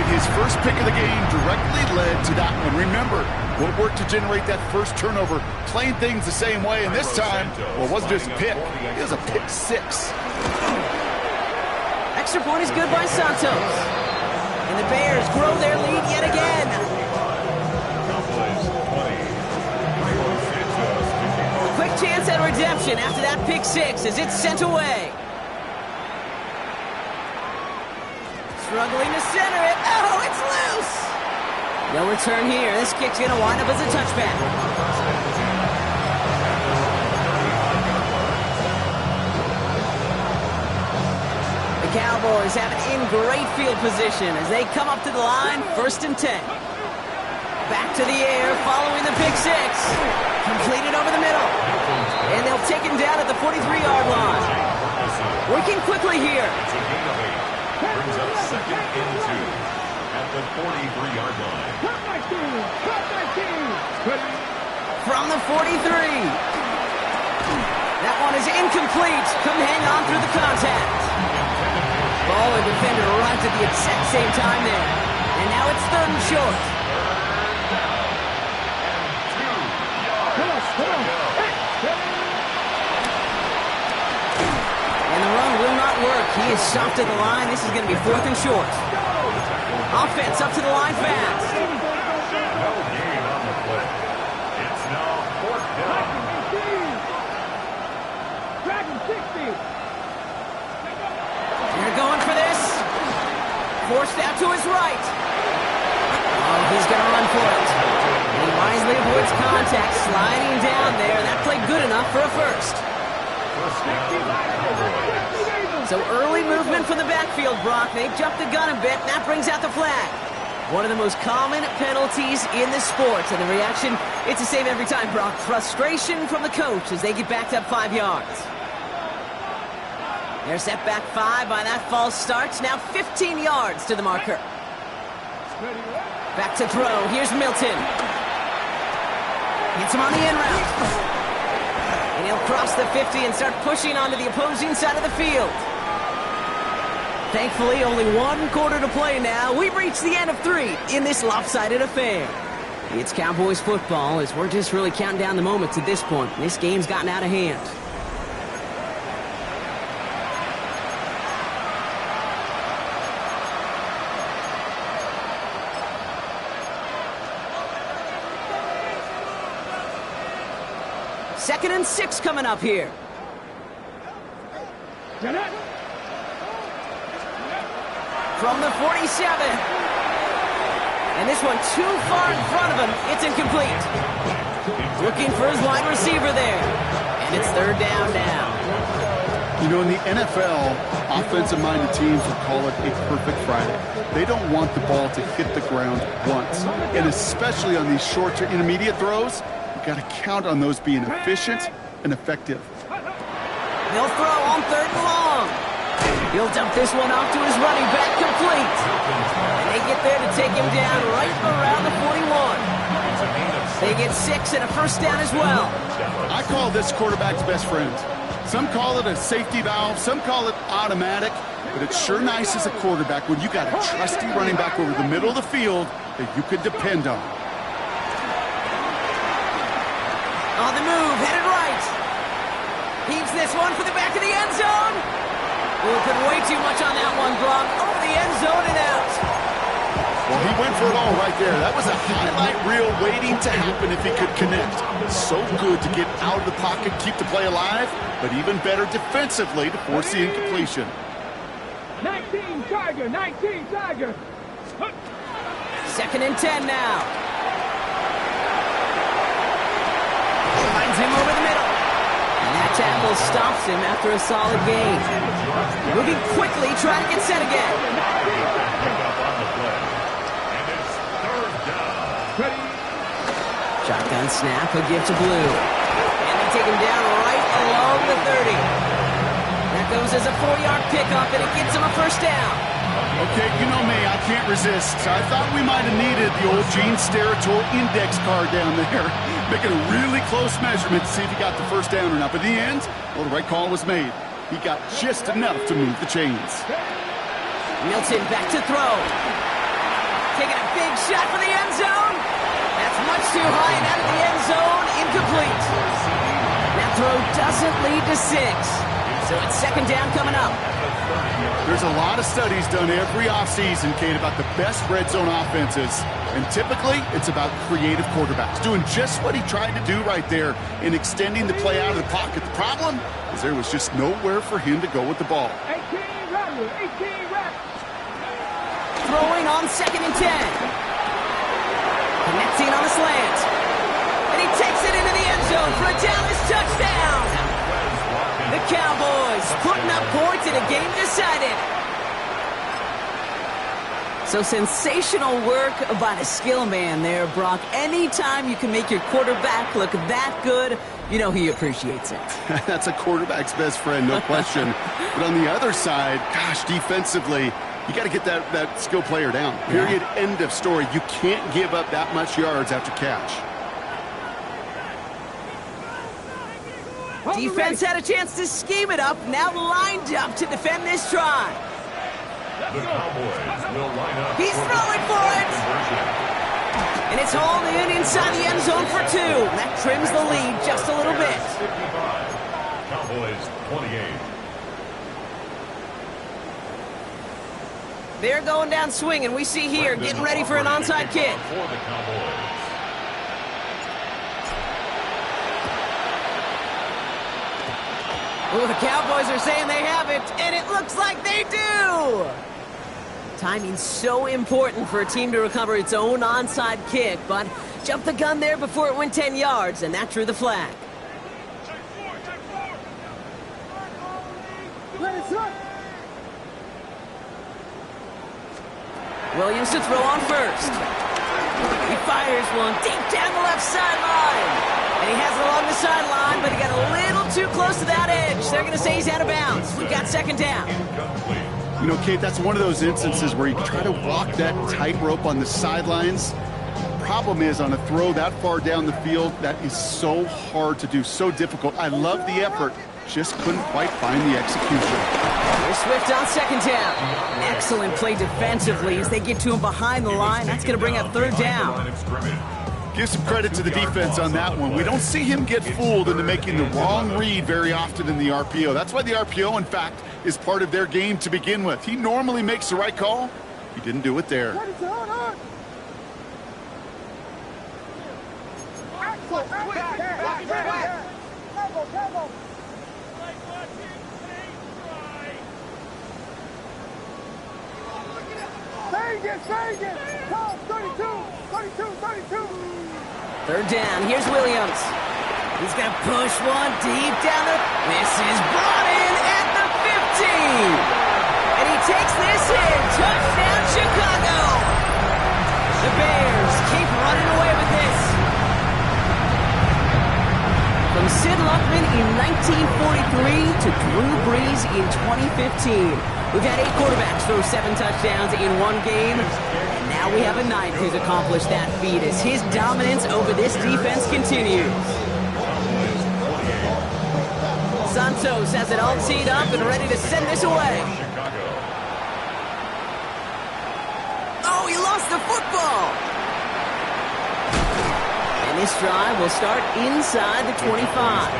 His first pick of the game directly led to that one. Remember, what worked to generate that first turnover, playing things the same way, and this time, well, it wasn't just a pick, it was a pick 6. Extra point is good by Santos. And the Bears grow their lead yet again. A quick chance at redemption after that pick 6 as it's sent away. Struggling to center it. Oh, it's loose. No return here. This kick's going to wind up as a touchback. The Cowboys have it in great field position as they come up to the line, first and 10. Back to the air following the pick 6. Completed over the middle. And they'll take him down at the 43-yard line. Working quickly here. Brings up second and 2 at the 43-yard line. From the 43. That one is incomplete. Couldn't hang on through the contact. Ball and defender arrived at the exact same time there. And now it's 3rd and short. And the run will not work. He is soft to the line. This is going to be 4th and short. Offense up to the line fast. No gain on the play. It's now 4th down. They're going for this. Forced out to his right. Oh, he's going to run for it. And he wisely avoids contact, sliding down there. That played good enough for a first. So early movement from the backfield, Brock. They jumped the gun a bit, and that brings out the flag. One of the most common penalties in the sport. And the reaction, it's the same every time, Brock. Frustration from the coach as they get backed up 5 yards. They're set back 5 by that false start. Now 15 yards to the marker. Back to throw. Here's Milton. Hits him on the in route. And he'll cross the 50 and start pushing onto the opposing side of the field. Thankfully, only 1 quarter to play now. We've reached the end of 3 in this lopsided affair. It's Cowboys football as we're just really counting down the moments at this point. This game's gotten out of hand. Second and 6 coming up here. From the 47. And this one too far in front of him. It's incomplete. Looking for his wide receiver there. And it's 3rd down now. You know, in the NFL, offensive-minded teams will call it a perfect Friday. They don't want the ball to hit the ground once. And especially on these short to intermediate throws, you've got to count on those being efficient and effective. They'll throw on 3rd and long. He'll dump this one off to his running back, complete. And they get there to take him down right around the 41. They get 6 and a first down as well. I call this quarterback's best friend. Some call it a safety valve, some call it automatic, but it's sure nice as a quarterback when you got a trusty running back over the middle of the field that you could depend on. On the move, headed right. Heaves this one for the back of the end zone. Oh, put way too much on that one, Brock. Over the end zone and out. Well, he went for it all right there. That was a highlight reel waiting to happen if he could connect. So good to get out of the pocket, keep the play alive, but even better defensively to force the incompletion. 19 Tiger, 19 Tiger. 2nd and 10 now. Finds him over the middle. And that tackle stops him after a solid gain. Moving quickly, trying to get set again. Shotgun snap, he'll give to Blue. And they take him down right along the 30. That goes as a 4-yard pickup, and it gets him a first down. Okay, you know me, I can't resist. I thought we might have needed the old Gene Steratore index card down there, making a really close measurement to see if he got the first down or not. But in the end, well, the right call was made. He got just enough to move the chains. Milton back to throw. Taking a big shot for the end zone. That's much too high and out of the end zone. Incomplete. That throw doesn't lead to 6. So it's 2nd down coming up. There's a lot of studies done every offseason, Kate, about the best red zone offenses. And typically, it's about creative quarterbacks doing just what he tried to do right there in extending the play out of the pocket. The problem is there was just nowhere for him to go with the ball. 18 reps. Throwing on 2nd and 10. Connecting on a slant. And he takes it into the end zone for a Dallas touchdown. The Cowboys putting up points in a game decided. So sensational work by the skill man there, Brock. Anytime you can make your quarterback look that good, you know he appreciates it. That's a quarterback's best friend, no question. But on the other side, gosh, defensively, you got to get that skill player down. Period, end of story. You can't give up that much yards after catch. Defense had a chance to scheme it up, now lined up to defend this try. The Cowboys will line up. He's throwing for it. And it's hauled in inside the end zone for 2. That trims the lead just a little bit. 55. Cowboys 28. They're going down swinging. We see here, getting ready for an onside kick. For the Cowboys. Oh, the Cowboys are saying they have it, and it looks like they do. Timing's so important for a team to recover its own onside kick, but jumped the gun there before it went 10 yards, and that drew the flag. Williams to throw on first. He fires one deep down the left sideline. And he has it along the sideline, but he got a little too close to that edge. They're going to say he's out of bounds. We've got second down. You know, Kate, that's one of those instances where you try to walk that tightrope on the sidelines. Problem is, on a throw that far down the field, that is so hard to do, so difficult. I love the effort, just couldn't quite find the execution. Here's Swift on second down. Excellent play defensively as they get to him behind the line. That's going to bring up third down. Give some credit to the defense on that one. We don't see him get fooled into making the wrong read very often in the RPO. That's why the RPO, in fact, is part of their game to begin with. He normally makes the right call. He didn't do it there. Third down, here's Williams. He's going to push one deep down the... This is brought in at the 15. And he takes this in. Touchdown, Chicago. The Bears keep running away with this. From Sid Luckman in 1943 to Drew Brees in 2015. We've had 8 quarterbacks throw 7 touchdowns in one game. And now we have a 9th who's accomplished that feat as his dominance over this defense continues. Santos has it all teed up and ready to send this away. Oh, he lost the football. And this drive will start inside the 25.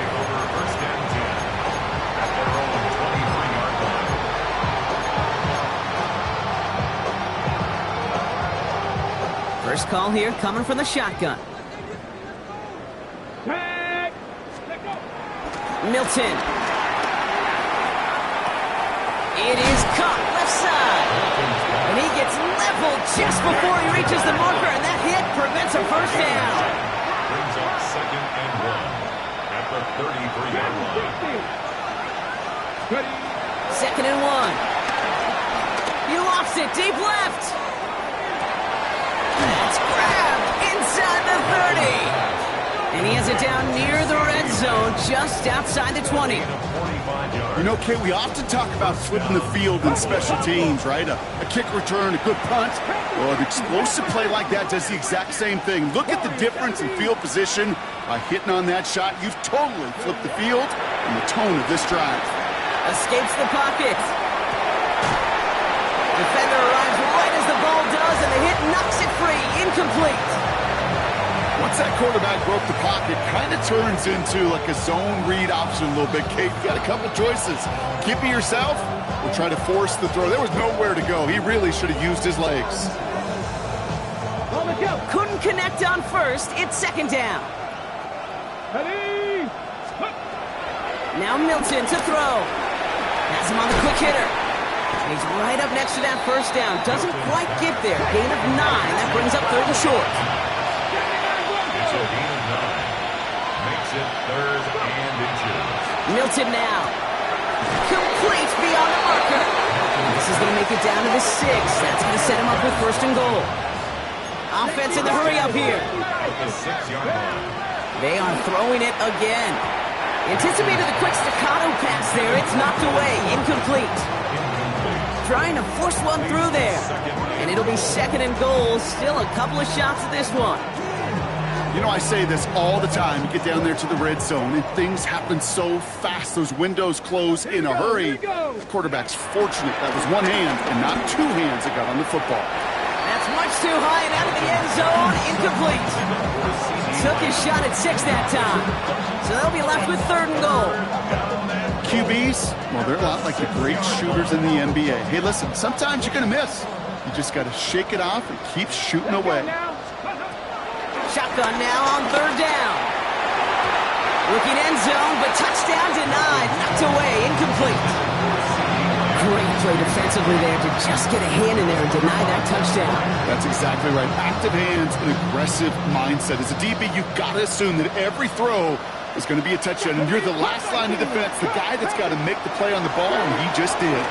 First call here coming from the shotgun. Milton. It is caught left side. And he gets leveled just before he reaches the marker, and that hit prevents a first down. Brings up 2nd and 1 at the 33-yard line. 2nd and 1. He lofts it deep left. It's grabbed inside the 30. And he has it down near the red zone, just outside the 20. You know, Kate, we often talk about flipping the field in special teams, right? A kick return, a good punt. Well, an explosive play like that does the exact same thing. Look at the difference in field position. By hitting on that shot, you've totally flipped the field and the tone of this drive. Escapes the pocket. Defender arrives right as the ball does, and the hit knocks it free. Incomplete. Once that quarterback broke the pocket, kind of turns into like a zone read option a little bit. Kate, you got a couple choices. Keep it yourself or try to force the throw. There was nowhere to go. He really should have used his legs. Couldn't connect on first. It's second down. Now Milton to throw. Has him on the quick hitter. He's right up next to that first down. Doesn't quite get there. Gain of 9. That brings up 3rd and short. It's a gain of 9. Makes it 3rd and inches. Milton now. Complete beyond the marker. This is going to make it down to the 6. That's going to set him up with 1st and goal. Offense in the hurry up here. At the 6-yard line. They are throwing it again. Anticipated the quick staccato pass there. It's knocked away. Incomplete. Trying to force one through there. And it'll be 2nd and goal. Still a couple of shots at this one. You know, I say this all the time. You get down there to the red zone, and things happen so fast. Those windows close in a hurry. The quarterback's fortunate that was one hand and not two hands that got on the football. That's much too high and out of the end zone. Incomplete. Took his shot at 6 that time. So they'll be left with 3rd and goal. QBs, well, they're a lot like the great shooters in the NBA. Hey, listen, sometimes you're going to miss. You just got to shake it off and keep shooting away. Shotgun now on 3rd down. Looking end zone, but touchdown denied. Knocked away, incomplete. Great play defensively there to just get a hand in there and deny that touchdown. That's exactly right. Active hands and aggressive mindset. As a DB, you've got to assume that every throw is going to be a touchdown. And you're the last line of defense, the guy that's got to make the play on the ball, and he just did.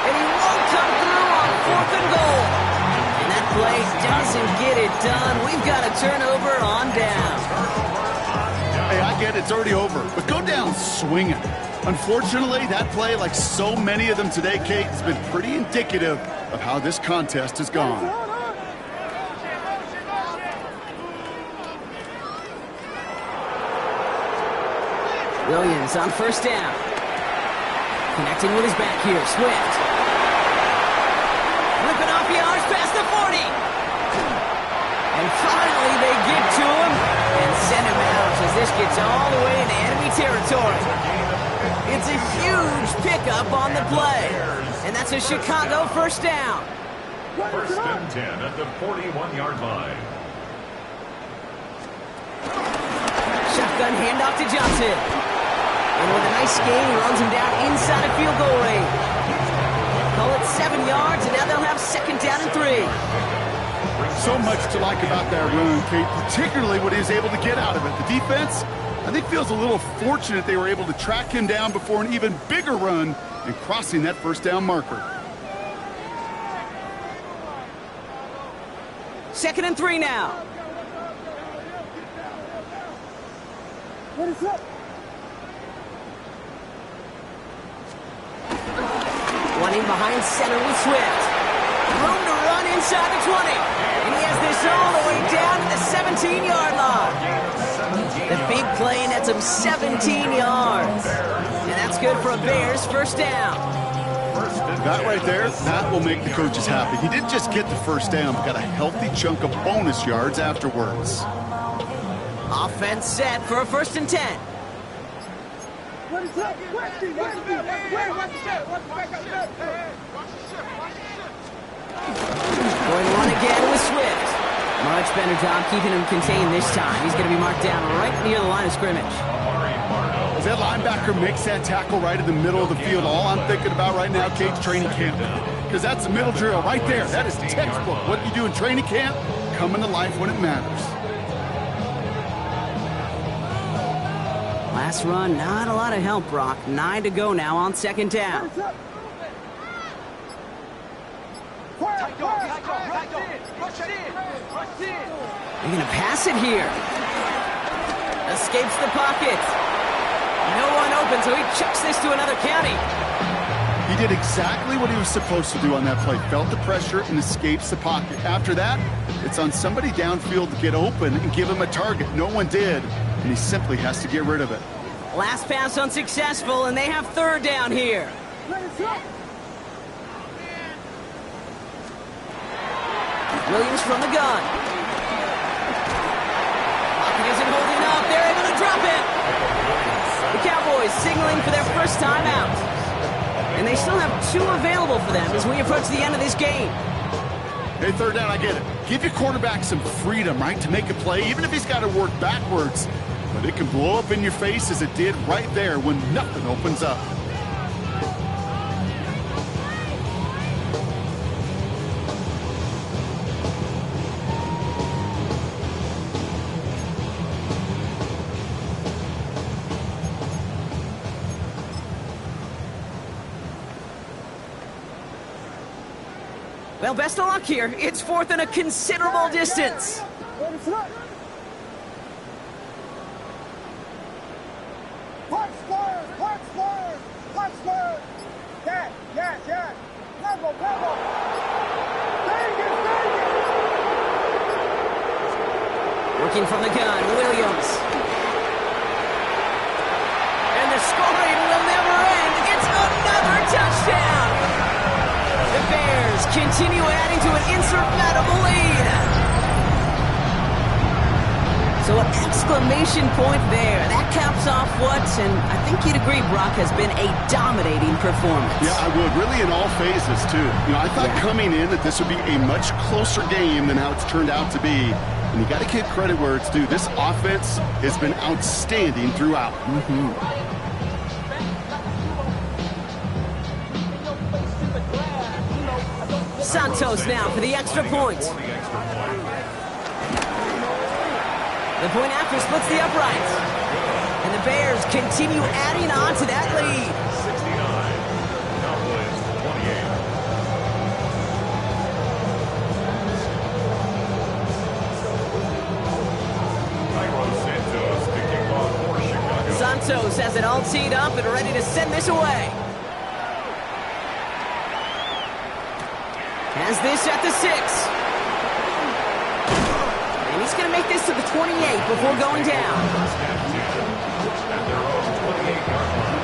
And he won't come through on 4th and goal. And that play doesn't get it done. We've got a turnover on down. Hey, I get it. It's already over. But go down swinging. Unfortunately, that play, like so many of them today, Kate, has been pretty indicative of how this contest has gone. Williams on 1st down. Connecting with his back here, Swift. Ripping off yards past the 40. And finally they get to him and send him out as this gets all the way into enemy territory. It's a huge pickup on the play. And that's a Chicago 1st down. 1st and 10 at the 41-yard line. Shotgun handoff to Johnson. And with a nice gain, he runs him down inside of field goal range. Call it 7 yards, and now they'll have 2nd down and 3. So much to like about that run, Kate, particularly what he was able to get out of it. The defense, I think, feels a little fortunate they were able to track him down before an even bigger run and crossing that 1st down marker. 2nd and 3 now. What is up? Running behind center with Swift. Room to run inside the 20. And he has this all the way down to the 17-yard line. The big play nets him 17 yards. And that's good for a Bears 1st down. That right there, that will make the coaches happy. He didn't just get the 1st down, but got a healthy chunk of bonus yards afterwards. Offense set for a 1st and 10. What is up? Watch the shot. Going to run again with Swift. Much better job keeping him contained this time. He's going to be marked down right near the line of scrimmage. As that linebacker makes that tackle right in the middle of the field, all I'm thinking about right now, Kate's training camp. Because that's a middle drill right there. That is textbook. What you do in training camp, coming to life when it matters. Last run, not a lot of help, Brock. 9 to go now on 2nd down. They're going to pass it here. Escapes the pocket. No one open, so he chucks this to another county. He did exactly what he was supposed to do on that play. Felt the pressure and escapes the pocket. After that, it's on somebody downfield to get open and give him a target. No one did, and he simply has to get rid of it. Last pass unsuccessful, and they have 3rd down here. Williams from the gun. Pocket isn't holding up. They're able to drop it. The Cowboys signaling for their 1st time out. And they still have 2 available for them as we approach the end of this game. Hey, 3rd down, I get it. Give your quarterback some freedom, right, to make a play, even if he's got to work backwards. But it can blow up in your face as it did right there when nothing opens up. Well, best of luck here. It's 4th and a considerable distance. Working from the gun, Williams. And the scoring will never end. It's another touchdown. The Bears continue adding to an insurmountable lead. So an exclamation point there. That caps off what, and I think you'd agree, Brock, has been a dominating performance. Yeah, I would. Really in all phases, too. You know, I thought coming in that this would be a much closer game than how it's turned out to be. And you got to give credit where it's due. This offense has been outstanding throughout. Santos now for the extra point. The point after splits the uprights. And the Bears continue adding on to that lead. 69. Cowboys 28. Santos picking off for Chicago. Santos has it all teed up and ready to send this away. Has this at the 6. And he's going to make this to the 28 before going down. At their own 28-yard line.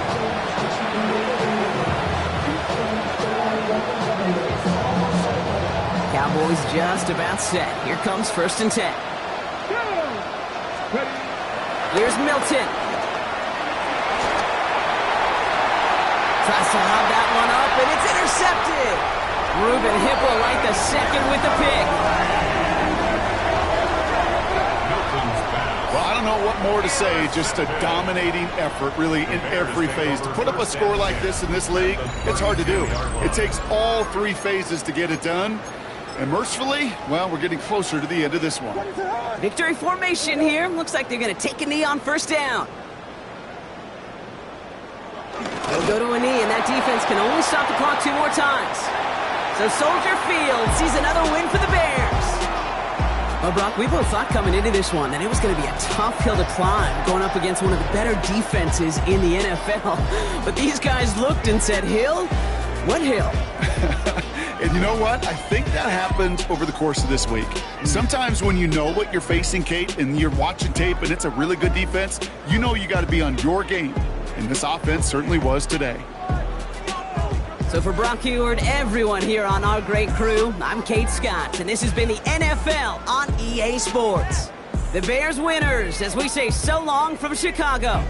Cowboys just about set. Here comes 1st and 10. Here's Milton. Tries to lob that one up, and it's intercepted. Ruben Hipple right the second with the pick. Well, I don't know what more to say. Just a dominating effort, really, in every phase. To put up a score like this in this league, it's hard to do. It takes all 3 phases to get it done. And mercifully, well, we're getting closer to the end of this one. Victory formation here. Looks like they're going to take a knee on 1st down. They'll go to a knee, and that defense can only stop the clock 2 more times. So Soldier Field sees another win for the Bears. Well, Brock, we both thought coming into this one that it was going to be a tough hill to climb, going up against one of the better defenses in the NFL. But these guys looked and said, Hill? What hill? And you know what? I think that happened over the course of this week. Sometimes when you know what you're facing, Kate, and you're watching tape and it's a really good defense, you know you got to be on your game. And this offense certainly was today. So for Brock Huard, everyone here on our great crew, I'm Kate Scott, and this has been the NFL on EA Sports. The Bears winners as we say so long from Chicago.